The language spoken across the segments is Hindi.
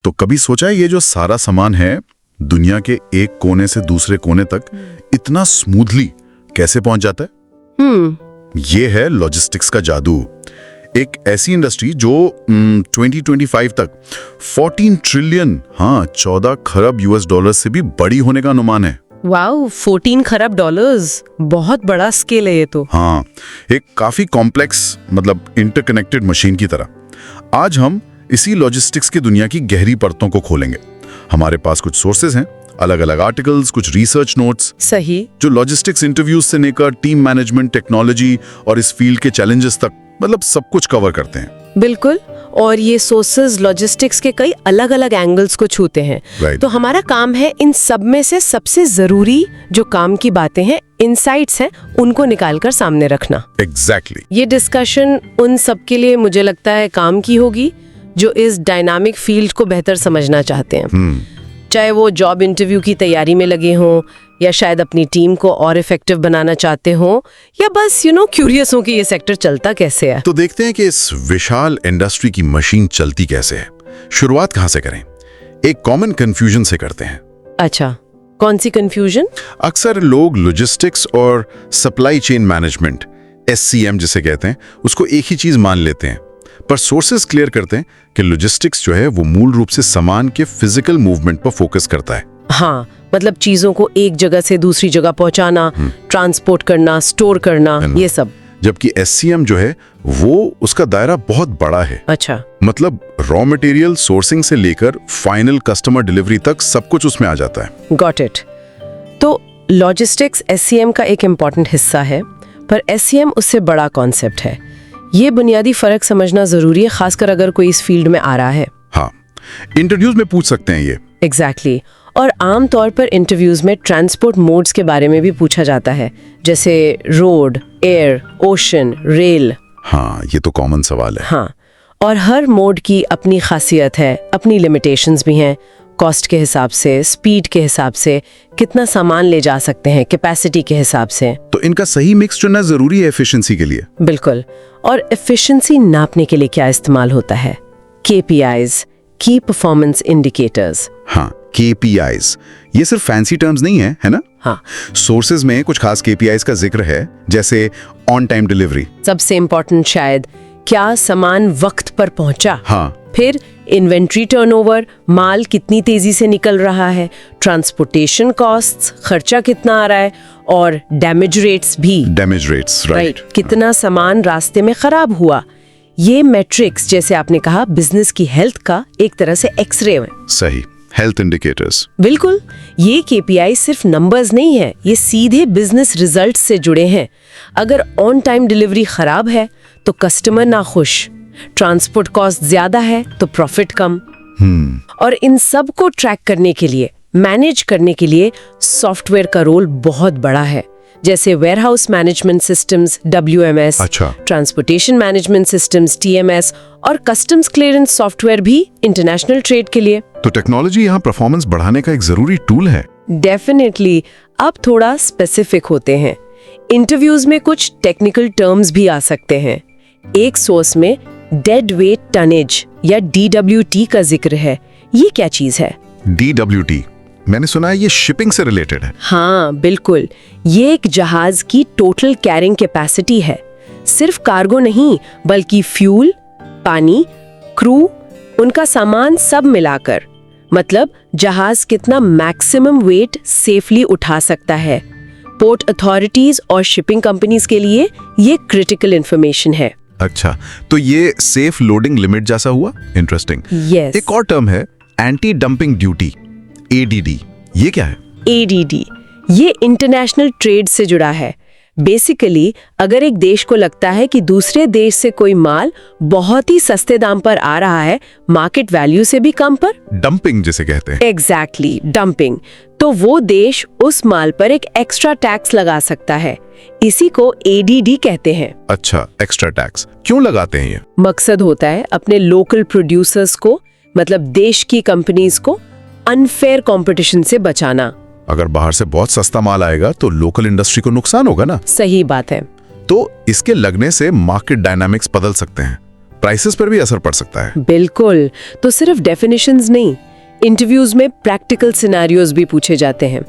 तो कभी सोचा है ये जो सारा सामान है दुनिया के एक कोने से दूसरे कोने तक इतना स्मूथली कैसे पहुंच जाता है? ये है लॉजिस्टिक्स का जादू। एक ऐसी इंडस्ट्री जो 2025 तक 14 ट्रिलियन 14 खरब यूएस डॉलर से भी बड़ी होने का अनुमान है। वाओ, 14 खरब डॉलर्स, बहुत बड़ा स्केल है ये तो। हाँ, एक काफी कॉम्प्लेक्स मतलब इंटरकनेक्टेड मशीन की तरह। आज हम इसी लॉजिस्टिक्स की दुनिया की गहरी परतों को खोलेंगे। हमारे पास कुछ सोर्सेज हैं, अलग अलग आर्टिकल्स, कुछ रिसर्च नोट्स, सही, जो लॉजिस्टिक्स इंटरव्यूज से लेकर टीम मैनेजमेंट, टेक्नोलॉजी और इस फील्ड के चैलेंजेस तक मतलब सब कुछ कवर करते हैं। बिल्कुल। और ये सोर्सेज लॉजिस्टिक्स के कई अलग अलग एंगल्स को छूते हैं। Right. तो हमारा काम है इन सब में से सबसे जरूरी जो काम की बातें हैं, इनसाइट्स हैं, उनको निकालकर सामने रखना। एग्जैक्टली। ये डिस्कशन उन सब के लिए मुझे लगता है काम की होगी जो इस डायनामिक फील्ड को बेहतर समझना चाहते हैं। चाहे वो जॉब इंटरव्यू की तैयारी में लगे हों, या शायद अपनी टीम को और इफेक्टिव बनाना चाहते हों, या बस क्यूरियस हो कि ये सेक्टर चलता कैसे है। तो देखते हैं कि इस विशाल इंडस्ट्री की मशीन चलती कैसे है। शुरुआत कहाँ से करें? एक कॉमन कंफ्यूजन से करते हैं। अच्छा, कौन सी कंफ्यूजन? अक्सर लोग लॉजिस्टिक्स और सप्लाई चेन मैनेजमेंट, SCM जिसे कहते हैं, उसको एक ही चीज मान लेते हैं। पर सोर्सेज क्लियर करते हैं कि लॉजिस्टिक्स जो है वो मूल रूप से सामान के फिजिकल मूवमेंट पर फोकस करता है। हाँ, मतलब चीजों को एक जगह से दूसरी जगह पहुंचाना, ट्रांसपोर्ट करना, स्टोर करना, ये सब। जबकि SCM जो है वो उसका दायरा बहुत बड़ा है। अच्छा, मतलब रॉ मटेरियल सोर्सिंग से लेकर फाइनल कस्टमर डिलीवरी तक सब कुछ उसमें आ जाता है। Got it. तो लॉजिस्टिक्स SCM का एक इम्पॉर्टेंट हिस्सा है, पर SCM उससे बड़ा कॉन्सेप्ट है। ये बुनियादी फर्क समझना जरूरी है, खासकर अगर कोई इस फील्ड में आ रहा है। हाँ, इंटरव्यूज में पूछ सकते हैं ये। एग्जैक्टली। और आम तौर पर इंटरव्यूज में ट्रांसपोर्ट मोड्स के बारे में भी पूछा जाता है, जैसे रोड, एयर, ओशन, रेल। हाँ, ये तो कॉमन सवाल है। हाँ, और हर मोड की अपनी खासियत है, अपनी लिमिटेशंस भी हैं। कॉस्ट के हिसाब से, स्पीड के हिसाब से, कितना सामान ले जा सकते हैं, कैपेसिटी के हिसाब से। तो इनका सही मिक्स चुनना जरूरी है एफिशिएंसी के लिए। बिल्कुल। और एफिशिएंसी नापने के लिए क्या इस्तेमाल होता है? KPIs, की परफॉर्मेंस इंडिकेटर्स। हाँ, KPIs, ये सिर्फ फैंसी टर्म्स नहीं है ना? हाँ, सोर्सेज में कुछ खास KPIs का जिक्र है, जैसे ऑन टाइम डिलीवरी। सबसे इम्पोर्टेंट शायद, क्या सामान वक्त पर पहुंचा। हाँ, फिर इन्वेंट्री टर्नओवर, माल कितनी तेजी से निकल रहा है, ट्रांसपोर्टेशन कॉस्ट्स, खर्चा कितना आ रहा है, और डैमेज रेट्स भी। Damage rates, right. कितना सामान रास्ते में खराब हुआ। ये मैट्रिक्स, जैसे आपने कहा, बिजनेस की हेल्थ का एक तरह से एक्सरे है। सही, हेल्थ इंडिकेटर्स। बिल्कुल। ये KPI सिर्फ नंबर्स नहीं है, ये सीधे बिजनेस रिजल्ट्स से जुड़े हैं। अगर ऑन टाइम डिलीवरी खराब है तो कस्टमर ना खुश, ट्रांसपोर्ट कॉस्ट ज्यादा है तो प्रॉफिट कम। और इन सब को ट्रैक करने के लिए, मैनेज करने के लिए सॉफ्टवेयर का रोल बहुत बड़ा है, जैसे वेयरहाउस मैनेजमेंट सिस्टम्स WMS, अच्छा। ट्रांसपोर्टेशन मैनेजमेंट सिस्टम्स TMS, और कस्टम्स क्लियरेंस सॉफ्टवेयर भी इंटरनेशनल ट्रेड के लिए। तो टेक्नोलॉजी यहाँ परफॉर्मेंस बढ़ाने का एक जरूरी टूल है। डेफिनेटली। अब थोड़ा स्पेसिफिक होते हैं। इंटरव्यूज में कुछ टेक्निकल टर्म्स भी आ सकते हैं। एक सोर्स में डेड वेट टनेज या DWT का जिक्र है। ये क्या चीज है? DWT, मैंने सुना है ये शिपिंग से रिलेटेड है। हाँ, बिल्कुल। ये एक जहाज की टोटल कैरिंग कैपेसिटी है। सिर्फ कार्गो नहीं, बल्कि फ्यूल, पानी, क्रू, उनका सामान सब मिलाकर। मतलब जहाज कितना मैक्सिमम वेट सेफली उठा सकता है। पोर्ट अथॉरिटीज और शिपिंग कंपनीज के लिए ये क्रिटिकल इंफॉर्मेशन है। अच्छा, तो ये सेफ लोडिंग लिमिट जैसा हुआ। इंटरेस्टिंग। Yes. एक और टर्म है एंटी डंपिंग ड्यूटी, ADD। ये क्या है? ADD, ये इंटरनेशनल ट्रेड से जुड़ा है। बेसिकली, अगर एक देश को लगता है कि दूसरे देश से कोई माल बहुत ही सस्ते दाम पर आ रहा है, मार्केट वैल्यू से भी कम पर, डंपिंग जिसे कहते हैं। एग्जैक्टली, डंपिंग, तो वो देश उस माल पर एक एक्स्ट्रा टैक्स लगा सकता है। इसी को ADD कहते हैं। अच्छा, एक्स्ट्रा टैक्स क्यों लगाते हैं ये? मकसद होता है अपने लोकल प्रोड्यूसर्स को, मतलब देश की कंपनीज को, अनफेयर कंपटीशन से बचाना। अगर बाहर से बहुत सस्ता माल आएगा तो लोकल इंडस्ट्री को नुकसान होगा ना। सही बात है। तो इसके लगने से मार्केट डायनामिक्स बदल सकते हैं। प्राइसेस पर भी असर पड़ सकता है। बिल्कुल। तो सिर्फ डेफिनेशंस नहीं, इंटरव्यूज में प्रैक्टिकल सिनेरियोज भी पूछे जाते हैं।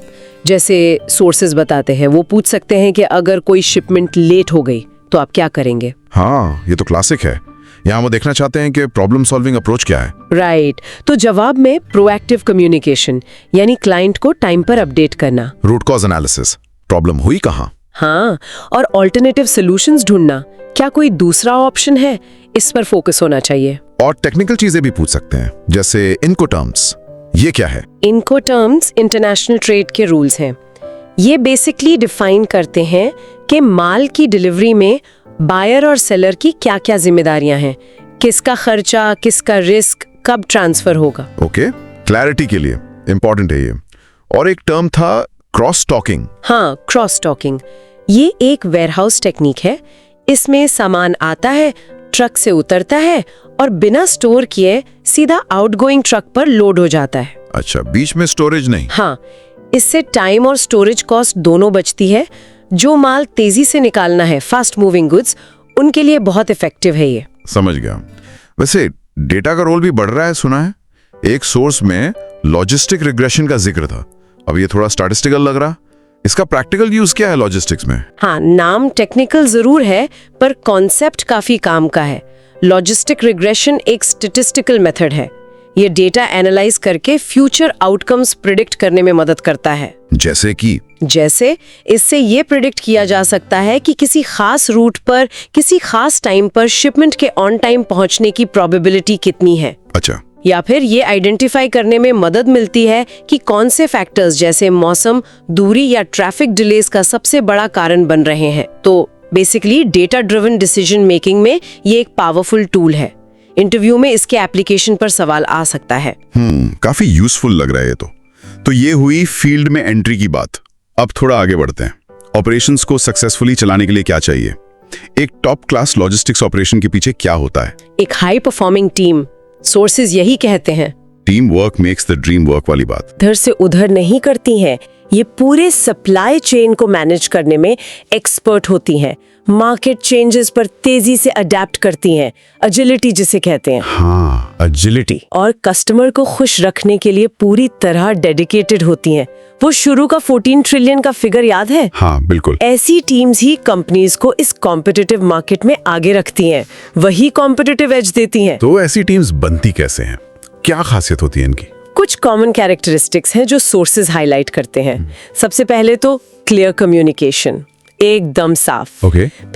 जैसे सोर्सेज बताते हैं, वो पूछ सकते हैं कि अगर कोई शिपमेंट लेट हो गई तो आप क्या करेंगे। हाँ, ये तो क्लासिक है। यहाँ वो देखना चाहते हैं कि प्रॉब्लम सॉल्विंग अप्रोच क्या है। राइट। तो जवाब में प्रोएक्टिव कम्युनिकेशन, यानी क्लाइंट को टाइम पर अपडेट करना। रूट कॉज एनालिसिस, प्रॉब्लम हुई कहाँ। हाँ, और ऑल्टरनेटिव सॉल्यूशंस ढूंढना, क्या कोई दूसरा ऑप्शन है, इस पर फोकस होना चाहिए। और टेक्निकल चीजें भी पूछ सकते हैं, जैसे इनको टर्म्स, ये क्या है। इनको टर्म्स इंटरनेशनल ट्रेड के रूल्स हैं। ये बेसिकली डिफाइन करते हैं कि माल की डिलीवरी में बायर और सेलर की क्या-क्या जिम्मेदारियां हैं, किसका खर्चा, किसका रिस्क, कब ट्रांसफर होगा। ओके, क्लैरिटी के लिए इंपॉर्टेंट है ये। और एक टर्म था क्रॉस टॉकिंग। हाँ, क्रॉस टॉकिंग, ये एक वेयरहाउस टेक्निक है। इसमें सामान आता है, ट्रक से उतरता है और बिना स्टोर किए सीधा आउटगोइंग ट्रक पर लोड हो जाता है। अच्छा, बीच में स्टोरेज नहीं। हाँ, इससे टाइम और स्टोरेज कॉस्ट दोनों बचती है। जो माल तेजी से निकालना है, फास्ट मूविंग गुड्स, उनके लिए बहुत इफेक्टिव है ये। समझ गया। वैसे डेटा का रोल भी बढ़ रहा है, सुना है। एक सोर्स में लॉजिस्टिक रिग्रेशन का जिक्र था। अब ये थोड़ा स्टैटिस्टिकल लग रहा। इसका प्रैक्टिकल यूज क्या है लॉजिस्टिक्स में। हाँ, नाम टेक्निकल जरूर है, पर कॉन्सेप्ट काफी काम का है। लॉजिस्टिक रिग्रेशन एक स्टैटिस्टिकल मेथड है। ये डेटा एनालाइज करके फ्यूचर आउटकम्स प्रिडिक्ट करने में मदद करता है। जैसे इससे ये प्रिडिक्ट किया जा सकता है कि किसी खास रूट पर किसी खास टाइम पर शिपमेंट के ऑन टाइम पहुंचने की प्रोबेबिलिटी कितनी है। अच्छा। या फिर ये आइडेंटिफाई करने में मदद मिलती है कि कौन से फैक्टर्स जैसे मौसम, दूरी या ट्रैफिक डिलेज का सबसे बड़ा कारण बन रहे हैं। तो basically data driven decision making में ये एक पावरफुल टूल है। इंटरव्यू में इसके एप्लीकेशन पर सवाल आ सकता है। काफी यूजफुल लग रहा है ये तो ये हुई फील्ड में एंट्री की बात। अब थोड़ा आगे बढ़ते हैं। ऑपरेशंस को सक्सेसफुली चलाने के लिए क्या चाहिए। एक टॉप क्लास लॉजिस्टिक्स ऑपरेशन के पीछे क्या होता है। एक हाई परफॉर्मिंग टीम। सोर्सेज यही कहते हैं, team work makes the dream work वाली बात। इधर से उधर नहीं करती हैं, ये पूरे सप्लाई चेन को मैनेज करने में एक्सपर्ट होती हैं। मार्केट चेंजेस पर तेजी से अडेप्ट करती हैं, एजिलिटी जिसे कहते हैं। हाँ, एजिलिटी। और कस्टमर को खुश रखने के लिए पूरी तरह डेडिकेटेड होती हैं। वो शुरू का 14 ट्रिलियन का फिगर याद है। हाँ, बिल्कुल। ऐसी टीम्स ही कंपनीज को इस कॉम्पिटिटिव मार्केट में आगे रखती हैं, वही कॉम्पिटिटिव एज देती हैं। तो ऐसी टीम्स बनती कैसे हैं, क्या खासियत होती है इनकी। कुछ कॉमन कैरेक्टरिस्टिक्स हैं जो सोर्सेज हाईलाइट करते हैं। सबसे पहले तो क्लियर कम्युनिकेशन, एकदम साफ।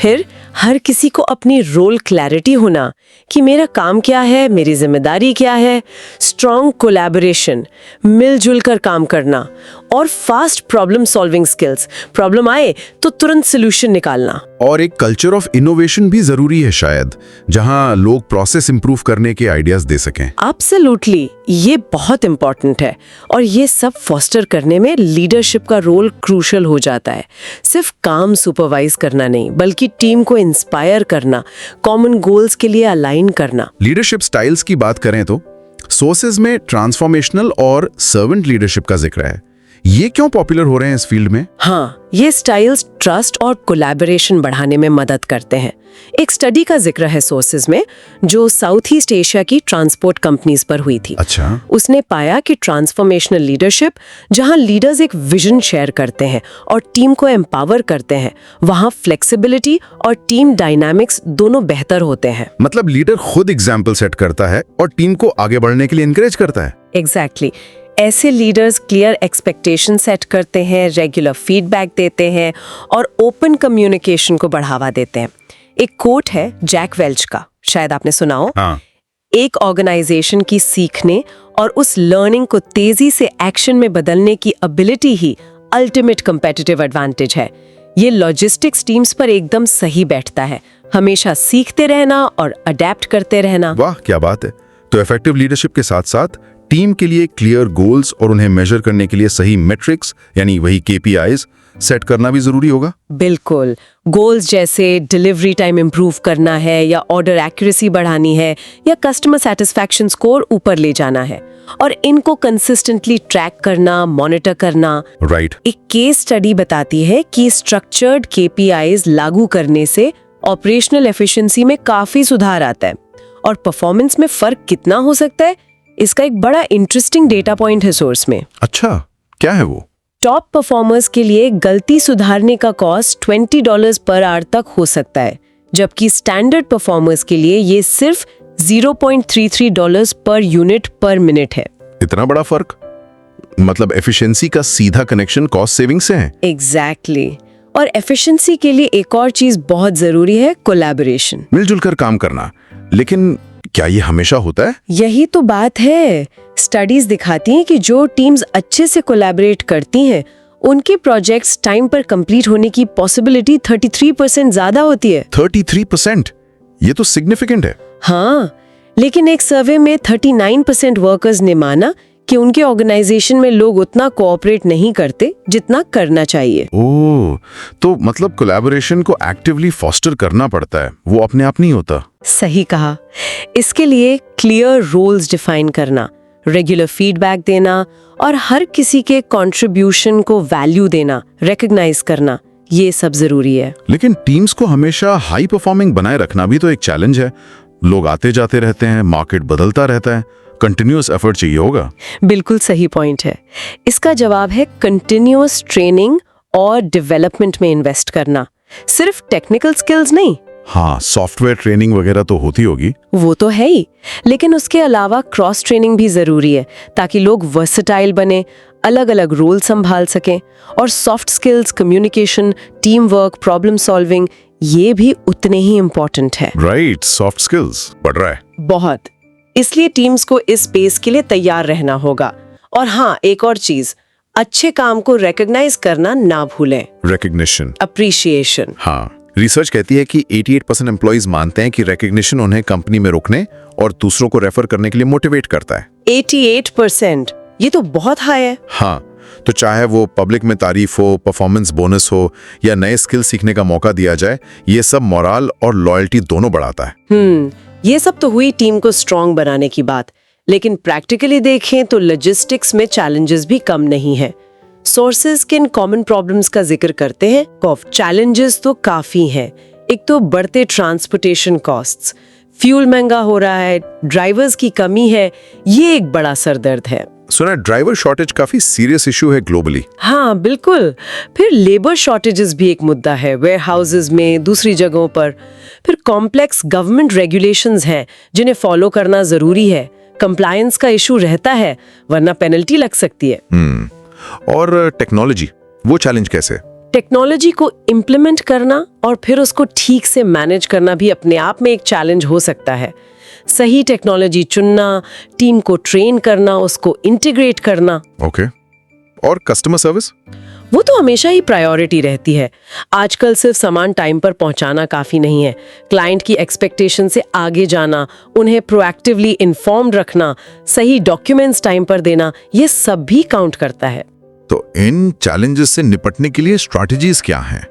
फिर हर किसी को अपनी रोल क्लैरिटी होना कि मेरा काम क्या है, मेरी जिम्मेदारी क्या है। स्ट्रॉन्ग कोलैबोरेशन, मिलजुल कर काम करना। और fast problem solving skills, problem आए तो तुरंत सोल्यूशन निकालना। और एक कल्चर ऑफ इनोवेशन भी जरूरी है शायद, जहां लोग प्रोसेस इंप्रूव करने के आइडियाज दे सकें। एब्सोल्युटली, ये बहुत इंपॉर्टेंट है। और ये सब फॉस्टर करने में लीडरशिप का रोल क्रूशल हो जाता है। सिर्फ काम सुपरवाइज करना नहीं, बल्कि टीम को इंस्पायर करना, कॉमन गोल्स के लिए अलाइन करना। लीडरशिप स्टाइल्स की बात करें तो सोर्सेज में ट्रांसफॉर्मेशनल और सर्वेंट लीडरशिप का जिक्र है। ये क्यों पॉपुलर हो रहे हैं इस फील्ड में। हाँ, ये स्टाइल्स ट्रस्ट और कोलैबोरेशन बढ़ाने में मदद करते हैं। एक स्टडी का जिक्र है सोर्सेज में, जो साउथ ईस्ट एशिया की ट्रांसपोर्ट कंपनीज पर हुई थी। अच्छा। उसने पाया कि ट्रांसफॉर्मेशनल लीडरशिप, जहां लीडर्स एक विजन शेयर करते हैं और टीम को एम्पावर करते हैं, वहां फ्लेक्सिबिलिटी और टीम डायनामिक्स दोनों बेहतर होते हैं। मतलब लीडर खुद एग्जाम्पल सेट करता है और टीम को आगे बढ़ने के लिए इनकरेज करता है। एग्जैक्टली। ऐसे लीडर्स क्लियर एक्सपेक्टेशन सेट करते हैं, रेगुलर फीडबैक देते हैं और ओपन कम्युनिकेशन को बढ़ावा देते हैं। एक कोट है जैक वेल्च का, शायद आपने सुना हो। हाँ। एक ऑर्गेनाइजेशन की सीखने और उस लर्निंग को तेजी से एक्शन में बदलने की एबिलिटी ही अल्टीमेट कंपेटिटिव एडवांटेज है। ये लॉजिस्टिक्स टीम्स पर एकदम सही बैठता है। हमेशा सीखते रहना और अडेप्ट करते रहना। वाह, क्या बात है। तो इफेक्टिव लीडरशिप के साथ साथ टीम के लिए क्लियर गोल्स और उन्हें मेजर करने के लिए सही मेट्रिक्स, यानी वही KPIs सेट करना भी जरूरी होगा। बिल्कुल। गोल्स जैसे डिलीवरी टाइम इंप्रूव करना है, या ऑर्डर एक्यूरेसी बढ़ानी है, या कस्टमर सेटिस्फैक्शन स्कोर ऊपर ले जाना है, और इनको कंसिस्टेंटली ट्रैक करना, मॉनिटर करना। राइट। एक केस स्टडी बताती है कि स्ट्रक्चर्ड KPIs लागू करने से ऑपरेशनल एफिशिएंसी में काफी सुधार आता है। और परफॉर्मेंस में फर्क कितना हो सकता है, इसका एक बड़ा इंटरेस्टिंग डेटा पॉइंट है सोर्स में। अच्छा, क्या है वो? टॉप परफॉर्मर्स के लिए गलती सुधारने का कॉस्ट $20 पर आवर तक हो सकता है, जबकि स्टैंडर्ड परफॉर्मर्स के लिए ये सिर्फ $0.33 पर यूनिट पर मिनट है। इतना बड़ा फर्क? मतलब एफिशिएंसी का सीधा कनेक्शन कॉस्ट सेविंग से है? एग्जैक्टली। और एफिशिएंसी के लिए एक और चीज बहुत जरूरी है, कोलैबोरेशन। मिलजुल कर काम करना। लेकिन क्या ये हमेशा होता है? यही तो बात है। स्टडीज दिखाती हैं कि जो टीम्स अच्छे से कोलैबोरेट करती हैं, उनके प्रोजेक्ट्स टाइम पर कंप्लीट होने की पॉसिबिलिटी 33% ज्यादा होती है। 33%? ये तो सिग्निफिकेंट है। हाँ, लेकिन एक सर्वे में 39% वर्कर्स ने माना कि उनके ऑर्गेनाइजेशन में लोग उतना कोऑपरेट नहीं करते जितना करना चाहिए। ओह, तो मतलब कोलैबोरेशन को एक्टिवली फॉस्टर करना पड़ता है, वो अपने आप नहीं होता। सही कहा। इसके लिए क्लियर रोल्स डिफाइन करना, रेगुलर फीडबैक देना और हर किसी के कंट्रीब्यूशन को वैल्यू देना, रिकॉग्नाइज करना, ये सब जरूरी है। लेकिन टीम्स को हमेशा हाई परफॉर्मिंग बनाए रखना भी तो एक चैलेंज है। लोग आते जाते रहते हैं, मार्केट बदलता रहता है, कंटिन्यूअस एफर्ट चाहिए होगा। बिल्कुल सही पॉइंट है। इसका जवाब है कंटिन्यूअस ट्रेनिंग और डेवलपमेंट में इन्वेस्ट करना, सिर्फ टेक्निकल स्किल्स नहीं। हाँ, सॉफ्टवेयर ट्रेनिंग वगैरह तो होती होगी। वो तो है ही, लेकिन उसके अलावा क्रॉस ट्रेनिंग भी जरूरी है, ताकि लोग वर्सेटाइल बने, अलग अलग रोल संभाल सकें। और soft skills, communication, team work, problem solving, ये भी उतने ही इम्पोर्टेंट है। राइट, सॉफ्ट स्किल्स बढ़ रहा है बहुत। इसलिए टीम्स को इस स्पेस के लिए तैयार रहना होगा। और हाँ, एक और चीज, अच्छे काम को रिकॉग्नाइज करना ना भूलें। Recognition, appreciation. हाँ। रिसर्च कहती है कि 88% एम्प्लॉइज मानते हैं कि रिकग्निशन उन्हें कंपनी में रुकने और दूसरों को रेफर करने के लिए मोटिवेट करता है। 88%, ये तो बहुत हाई है। हाँ, तो चाहे वो पब्लिक में तारीफ हो, परफॉर्मेंस बोनस हो या नए स्किल सीखने का मौका दिया जाए, ये सब मोराल और लॉयल्टी दोनों बढ़ाता है। ये सब तो हुई टीम को स्ट्रांग बनाने की बात, लेकिन प्रैक्टिकली देखें तो लॉजिस्टिक्स में चैलेंजेस भी कम नहीं है। सोर्सेज किन कॉमन प्रॉब्लम्स का जिक्र करते हैं? चैलेंजेस तो काफी हैं। एक तो बढ़ते ट्रांसपोर्टेशन कॉस्ट्स, फ्यूल महंगा हो रहा है, ड्राइवर्स की कमी है, ये एक बड़ा सरदर्द है। सुना, ड्राइवर शॉर्टेज काफी सीरियस इशू है ग्लोबली। हाँ बिल्कुल। फिर लेबर शॉर्टेजेस भी एक मुद्दा है, वेयर हाउसेज में, दूसरी जगहों पर। फिर कॉम्प्लेक्स गवर्नमेंट रेगुलेशंस हैं जिन्हें फॉलो करना जरूरी है। कंप्लायंस का इशू रहता है, वरना पेनल्टी लग सकती है। और टेक्नोलॉजी, वो चैलेंज कैसे? टेक्नोलॉजी को इम्प्लीमेंट करना और फिर उसको ठीक से मैनेज करना भी अपने आप में एक चैलेंज हो सकता है। सही टेक्नोलॉजी चुनना, टीम को ट्रेन करना, उसको इंटीग्रेट करना। ओके। और कस्टमर सर्विस? वो तो हमेशा ही प्रायोरिटी रहती है। आजकल सिर्फ सामान टाइम पर पहुंचाना काफी नहीं है। क्लाइंट की एक्सपेक्टेशन से आगे जाना, उन्हें प्रोएक्टिवली इन्फॉर्म्ड रखना, सही डॉक्यूमेंट्स टाइम पर देना, ये सब भी काउंट करता है। तो इन चैलेंजेस से निपटने के लिए स्ट्रैटेजीज क्या हैं?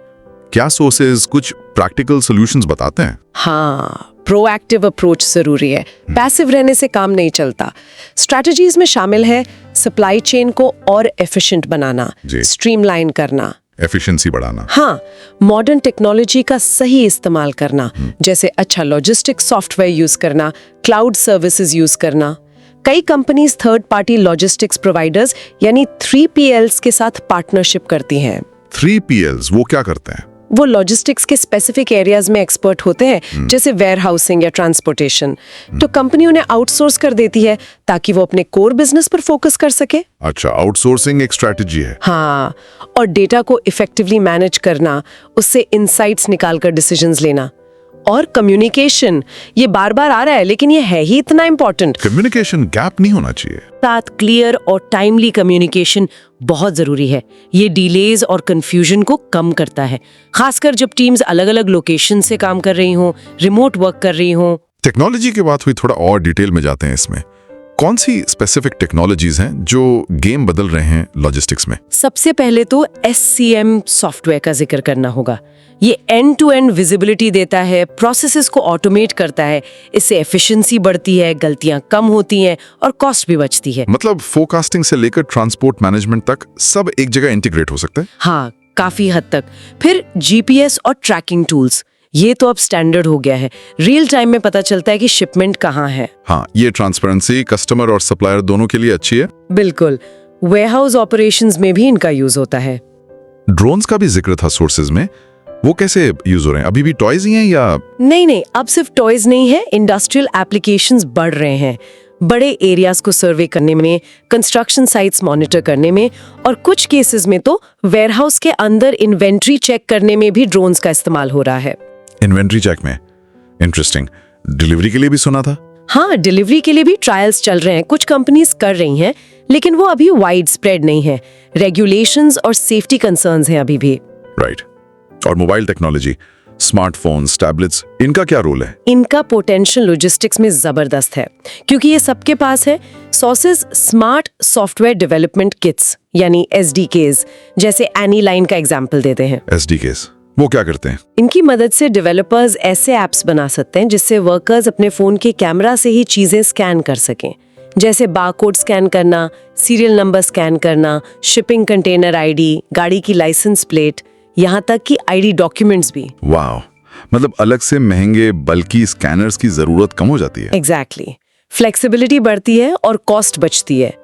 क्या सोर्सेज कुछ प्रैक्टिकल सॉल्यूशंस बताते हैं? हाँ, प्रोएक्टिव अप्रोच जरूरी है। पैसिव रहने से काम नहीं चलता। स्ट्रैटेजीज में शामिल है सप्लाई चेन को और एफिशिएंट बनाना, स्ट्रीमलाइन करना, एफिशिएंसी बढ़ाना। हाँ, मॉडर्न टेक्नोलॉजी का सही इस्तेमाल करना, जैसे अच्छा लॉजिस्टिक्स सॉफ्टवेयर यूज करना, क्लाउड सर्विसेज यूज करना। कई companies third party logistics providers यानी 3PLs के साथ पार्टनरशिप करती हैं। 3PLs वो क्या करते हैं? वो लॉजिस्टिक्स के स्पेसिफिक एरियाज में एक्सपर्ट होते हैं, जैसे वेयर हाउसिंग या ट्रांसपोर्टेशन। तो कंपनी उन्हें आउटसोर्स कर देती है ताकि वो अपने कोर बिजनेस पर फोकस कर सके। अच्छा, आउटसोर्सिंग एक स्ट्रैटेजी है। हाँ, और डेटा को इफेक्टिवली मैनेज करना, उससे इंसाइट्स निकालकर डिसीजंस लेना। और कम्युनिकेशन, ये बार बार आ रहा है लेकिन ये है ही इतना इम्पोर्टेंट। कम्युनिकेशन गैप नहीं होना चाहिए। साथ क्लियर और टाइमली कम्युनिकेशन बहुत जरूरी है। ये डिलेज और कंफ्यूजन को कम करता है, खासकर जब टीम्स अलग अलग लोकेशन से काम कर रही हों, रिमोट वर्क कर रही हों। टेक्नोलॉजी की बात हुई, थोड़ा और डिटेल में जाते हैं इसमें। कौन सी स्पेसिफिक टेक्नोलॉजीज हैं जो गेम बदल रहे हैं लॉजिस्टिक्स में? सबसे पहले तो SCM सॉफ्टवेयर का जिक्र करना होगा। ये एंड टू एंड विजिबिलिटी देता है, प्रोसेसेस को ऑटोमेट करता है। इससे एफिशिएंसी बढ़ती है, गलतियां कम होती हैं और कॉस्ट भी बचती है। मतलब फोरकास्टिंग से लेकर ट्रांसपोर्ट मैनेजमेंट तक सब एक जगह इंटीग्रेट हो सकता है। हाँ, काफी हद तक। फिर GPS और ट्रैकिंग टूल्स, ये तो अब स्टैंडर्ड हो गया है। रियल टाइम में पता चलता है कि शिपमेंट कहाँ है। हाँ, ये ट्रांसपेरेंसी कस्टमर और सप्लायर दोनों के लिए अच्छी है। बिल्कुल, वेयरहाउस ऑपरेशंस में भी इनका यूज होता है। ड्रोन्स का भी जिक्र था सोर्सेज में, वो कैसे यूज हो रहे हैं? अभी भी टॉयज ही हैं या? नहीं, अब सिर्फ टॉयज नहीं है, इंडस्ट्रियल एप्लीकेशंस बढ़ रहे हैं। बड़े एरियाज को सर्वे करने में, कंस्ट्रक्शन साइट्स मॉनिटर करने में और कुछ केसेस में तो वेयरहाउस के अंदर इन्वेंट्री चेक करने में भी ड्रोन्स का इस्तेमाल हो रहा है। इन्वेंट्री चेक में? इंटरेस्टिंग। डिलीवरी के लिए भी सुना था? हाँ, डिलीवरी के लिए भी ट्रायल्स चल रहे हैं, कुछ कंपनीज कर रही हैं, लेकिन वो अभी वाइड स्प्रेड नहीं है। रेगुलेशंस और सेफ्टी कंसर्न्स हैं अभी भी। राइट। और मोबाइल टेक्नोलॉजी, स्मार्टफोन्स, टैबलेट्स, इनका क्या रोल है? इनका पोटेंशियल लॉजिस्टिक्स में जबरदस्त है, क्योंकि ये सबके पास है। Sources smart software development kits यानी SDKs, जैसे एनीलाइन का एग्जांपल देते हैं। SDKs वो क्या करते हैं? इनकी मदद से डेवलपर्स ऐसे ऐप्स बना सकते हैं जिससे वर्कर्स अपने फोन के कैमरा से ही चीजें स्कैन कर सकें, जैसे बारकोड स्कैन करना, सीरियल नंबर स्कैन करना, शिपिंग कंटेनर ID, गाड़ी की लाइसेंस प्लेट, यहाँ तक कि ID डॉक्यूमेंट्स भी। वाह, मतलब अलग से महंगे बल्कि स्कैनर्स की जरूरत कम हो जाती है। एग्जैक्टली, फ्लेक्सिबिलिटी बढ़ती है और कॉस्ट बचती है।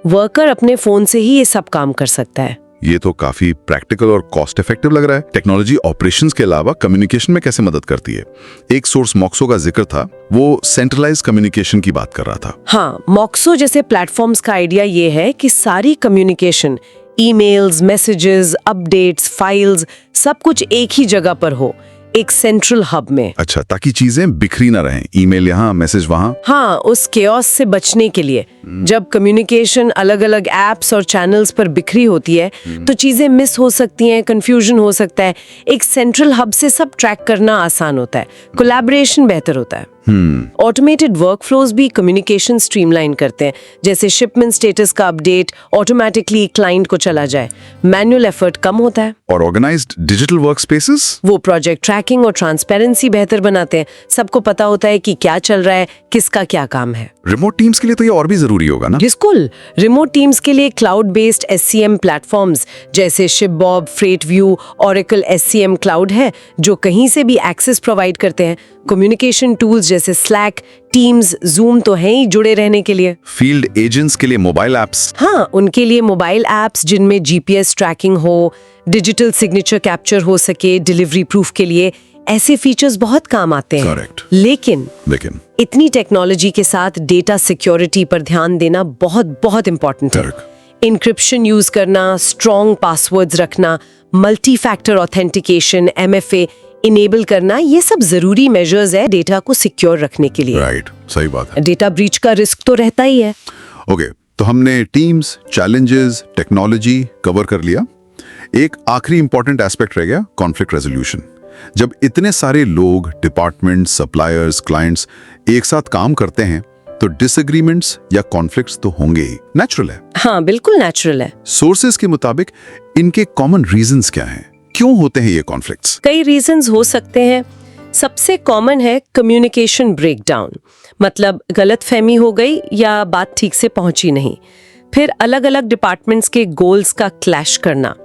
वर्कर अपने फोन से ही ये सब काम कर सकता है। ये तो काफी प्रैक्टिकल और कॉस्ट इफेक्टिव लग रहा है। टेक्नोलॉजी ऑपरेशंस के अलावा कम्युनिकेशन में कैसे मदद करती है? एक सोर्स मॉक्सो का जिक्र था, वो सेंट्रलाइज कम्युनिकेशन की बात कर रहा था। हाँ, मॉक्सो जैसे प्लेटफॉर्म्स का आइडिया ये है कि सारी communication, emails, messages, updates, files, सब कुछ एक ही जगह पर हो, एक सेंट्रल हब में। अच्छा, ताकि चीजें बिखरी ना रहें, ईमेल यहाँ, मैसेज वहाँ। हाँ, उस केओस से बचने के लिए। जब कम्युनिकेशन अलग अलग एप्स और चैनल्स पर बिखरी होती है तो चीजें मिस हो सकती हैं, कंफ्यूजन हो सकता है। एक सेंट्रल हब से सब ट्रैक करना आसान होता है, कोलैबोरेशन बेहतर होता है। ऑटोमेटेड वर्कफ्लोज भी कम्युनिकेशन स्ट्रीमलाइन करते हैं, जैसे शिपमेंट स्टेटस का अपडेट ऑटोमेटिकली क्लाइंट को चला जाए। मैनुअल एफर्ट कम होता है। और ऑर्गेनाइज्ड डिजिटल वर्कस्पेसेस, वो प्रोजेक्ट ट्रैकिंग और ट्रांसपेरेंसी बेहतर बनाते हैं। सबको पता होता है कि क्या चल रहा है, किसका क्या काम है। रिमोट टीम्स के लिए तो ये और भी जरूरी होगा ना? बिल्कुल, रिमोट टीम्स के लिए क्लाउड बेस्ड SCM प्लेटफॉर्म्स जैसे शिपबॉब, फ्रेटव्यू, ओरेकल SCM क्लाउड है जो कहीं से भी एक्सेस प्रोवाइड करते हैं। कम्युनिकेशन टूल्स जैसे स्लैक, टीम्स, जूम तो हैं ही जुड़े रहने के लिए। फील्ड एजेंट्स के लिए मोबाइल एप्स, हाँ, उनके लिए मोबाइल एप्स जिनमें GPS ट्रैकिंग हो, डिजिटल सिग्नेचर कैप्चर हो सके, डिलीवरी प्रूफ के लिए ऐसे फीचर्स बहुत काम आते हैं। Correct. लेकिन इतनी टेक्नोलॉजी के साथ डेटा सिक्योरिटी पर ध्यान देना बहुत बहुत इंपॉर्टेंट है। इंक्रिप्शन यूज करना, स्ट्रॉन्ग पासवर्ड्स रखना, multi factor authentication MFA enable करना, ये सब जरूरी मेजर्स है डेटा को सिक्योर रखने के लिए। राइट, सही बात है। डेटा ब्रीच का रिस्क तो रहता ही है। ओके, तो हमने टीम्स, चैलेंजेस, टेक्नोलॉजी कवर कर लिया। एक आखिरी इंपॉर्टेंट एस्पेक्ट रह गया, कॉन्फ्लिक्ट रेजोल्यूशन। जब इतने सारे लोग, डिपार्टमेंट, सप्लायर्स, क्लाइंट्स एक साथ काम करते हैं तो डिसएग्रीमेंट्स या कॉन्फ्लिक्ट्स तो होंगे ही, नेचुरल है। हाँ, बिल्कुल नेचुरल है। सोर्सेज के मुताबिक इनके कॉमन रीजंस क्या हैं? क्यों होते हैं ये कॉन्फ्लिक्ट्स? कई रीजंस हो सकते हैं। सबसे कॉमन है कम्युनिकेशन ब्रेकडाउन, मतलब गलतफहमी हो गई या बात ठीक से पहुंची नहीं। फिर अलग अलग डिपार्टमेंट्स के गोल्स का क्लैश करना,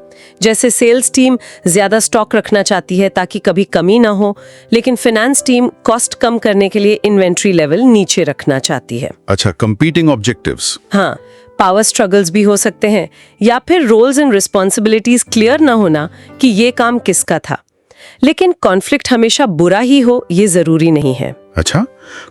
जैसे सेल्स टीम ज्यादा स्टॉक रखना चाहती है ताकि कभी कमी ना हो, लेकिन फाइनेंस टीम कॉस्ट कम करने के लिए इन्वेंट्री लेवल नीचे रखना चाहती है। अच्छा, कंपीटिंग ऑब्जेक्टिव्स। हाँ, पावर स्ट्रगल्स भी हो सकते हैं, या फिर रोल्स एंड रिस्पॉन्सिबिलिटीज क्लियर ना होना कि ये काम किसका था। लेकिन कॉन्फ्लिक्ट हमेशा बुरा ही हो ये जरूरी नहीं है। अच्छा,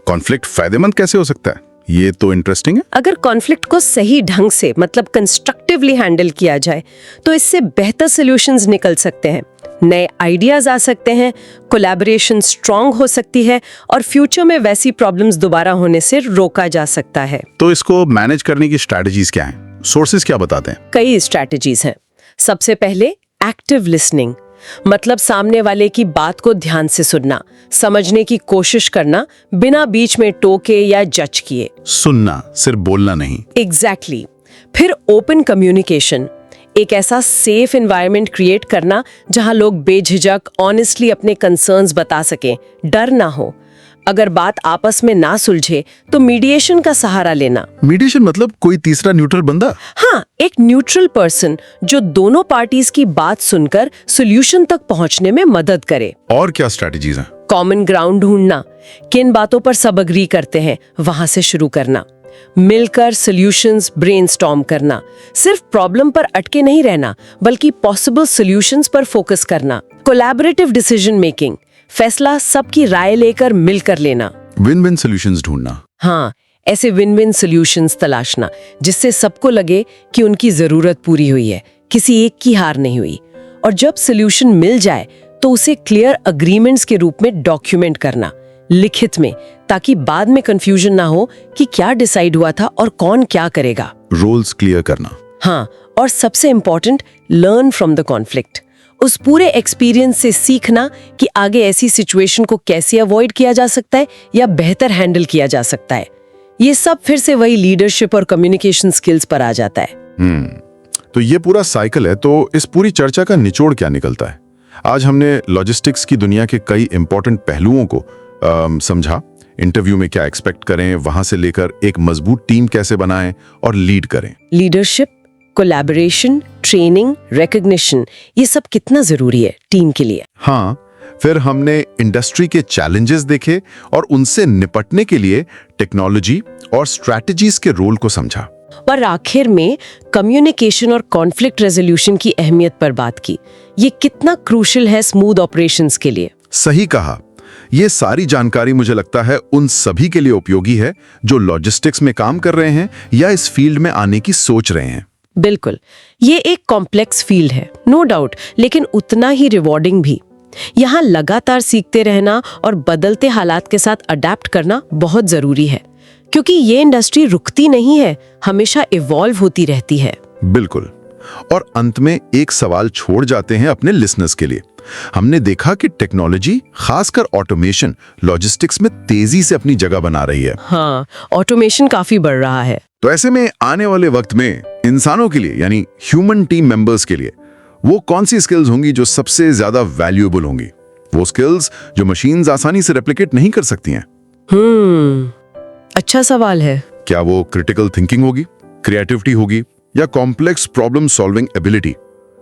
कॉन्फ्लिक्ट फायदेमंद कैसे हो सकता है? ये तो इंटरेस्टिंग है। अगर कॉन्फ्लिक्ट को सही ढंग से, मतलब कंस्ट्रक्टिवली हैंडल किया जाए तो इससे बेहतर सॉल्यूशंस निकल सकते हैं, नए आइडियाज आ सकते हैं, कोलैबोरेशन स्ट्रांग हो सकती है और फ्यूचर में वैसी प्रॉब्लम्स दोबारा होने से रोका जा सकता है। तो इसको मैनेज करने की स्ट्रैटेजीज क्या हैं? सोर्सेज क्या बताते हैं? कई स्ट्रैटेजीज हैं। सबसे पहले एक्टिव लिसनिंग, मतलब सामने वाले की बात को ध्यान से सुनना, समझने की कोशिश करना बिना बीच में टोके या जज किए। सुनना, सिर्फ बोलना नहीं। एग्जैक्टली। फिर ओपन कम्युनिकेशन, एक ऐसा सेफ एनवायरनमेंट क्रिएट करना जहां लोग बेझिझक ऑनेस्टली अपने कंसर्न्स बता सकें, डर ना हो। अगर बात आपस में ना सुलझे तो मीडिएशन का सहारा लेना। मीडिएशन मतलब कोई तीसरा न्यूट्रल बंदा? हाँ, एक न्यूट्रल पर्सन जो दोनों पार्टीज की बात सुनकर सॉल्यूशन तक पहुंचने में मदद करे। और क्या स्ट्रैटेजीज हैं? कॉमन ग्राउंड ढूंढना, किन बातों पर सब अग्री करते हैं वहां से शुरू करना, मिलकर सॉल्यूशंस ब्रेनस्टॉर्म करना, सिर्फ प्रॉब्लम पर अटके नहीं रहना बल्कि पॉसिबल सॉल्यूशंस पर फोकस करना, कोलैबोरेटिव डिसीजन मेकिंग, फैसला सबकी राय लेकर मिलकर लेना, विन विन सॉल्यूशंस ढूंढना। हाँ, ऐसे विन विन सॉल्यूशंस तलाशना जिससे सबको लगे कि उनकी जरूरत पूरी हुई है, किसी एक की हार नहीं हुई। और जब सॉल्यूशन मिल जाए तो उसे क्लियर अग्रीमेंट्स के रूप में डॉक्यूमेंट करना, लिखित में, ताकि बाद में कंफ्यूजन ना हो कि क्या डिसाइड हुआ था और कौन क्या करेगा। रोल्स क्लियर करना। हाँ, और सबसे important, learn from the conflict. उस पूरे एक्सपीरियंस से सीखना कि आगे ऐसी सिचुएशन को कैसे अवॉइड किया जा सकता है या बेहतर हैंडल किया जा सकता है। ये सब फिर से वही लीडरशिप और कम्युनिकेशन स्किल्स पर आ जाता है। तो ये पूरा साइकिल है। तो इस पूरी चर्चा का निचोड़ क्या निकलता है? आज हमने लॉजिस्टिक्स की दुनिया के कई इंपॉर्टेंट पहलुओं को समझा। इंटरव्यू में क्या एक्सपेक्ट करें, वहां से लेकर एक मजबूत टीम कैसे बनाएं और लीड करें। लीडरशिप, कोलैबोरेशन, ट्रेनिंग, रिकॉग्निशन, ये सब कितना जरूरी है टीम के लिए। हाँ, फिर हमने इंडस्ट्री के चैलेंजेस देखे और उनसे निपटने के लिए टेक्नोलॉजी और स्ट्रैटेजीज के रोल को समझा। और आखिर में कम्युनिकेशन और कॉन्फ्लिक्ट रेजोल्यूशन की अहमियत पर बात की। ये कितना क्रूशियल है स्मूथ ऑपरेशंस के लिए। सही कहा। ये सारी जानकारी मुझे लगता है उन सभी के लिए उपयोगी है जो लॉजिस्टिक्स में काम कर रहे हैं या इस फील्ड में आने की सोच रहे हैं। बिल्कुल, ये एक कॉम्प्लेक्स फील्ड है, नो डाउट, लेकिन उतना ही रिवॉर्डिंग भी। यहाँ लगातार सीखते रहना और बदलते हालात के साथ अडेप्ट करना बहुत जरूरी है, क्योंकि ये इंडस्ट्री रुकती नहीं है, हमेशा इवॉल्व होती रहती है। बिल्कुल। और अंत में एक सवाल छोड़ जाते हैं अपने लिसनर्स के लिए। हमने देखा कि टेक्नोलॉजी, खासकर ऑटोमेशन, लॉजिस्टिक्स में तेजी से अपनी जगह बना रही है। हाँ, ऑटोमेशन काफी बढ़ रहा है। तो ऐसे में आने वाले वक्त में इंसानों के लिए, यानी ह्यूमन टीम मेंबर्स के लिए, वो कौन सी स्किल्स होंगी जो सबसे ज्यादा वैल्यूएबल होंगी? वो स्किल्स जो मशीन्स आसानी से रेप्लिकेट नहीं कर सकती हैं। अच्छा सवाल है। क्या वो क्रिटिकल थिंकिंग होगी, क्रिएटिविटी होगी, या कॉम्प्लेक्स प्रॉब्लम सॉल्विंग एबिलिटी,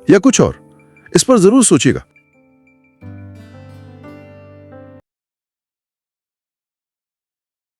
या कुछ और? इस पर जरूर सोचिएगा।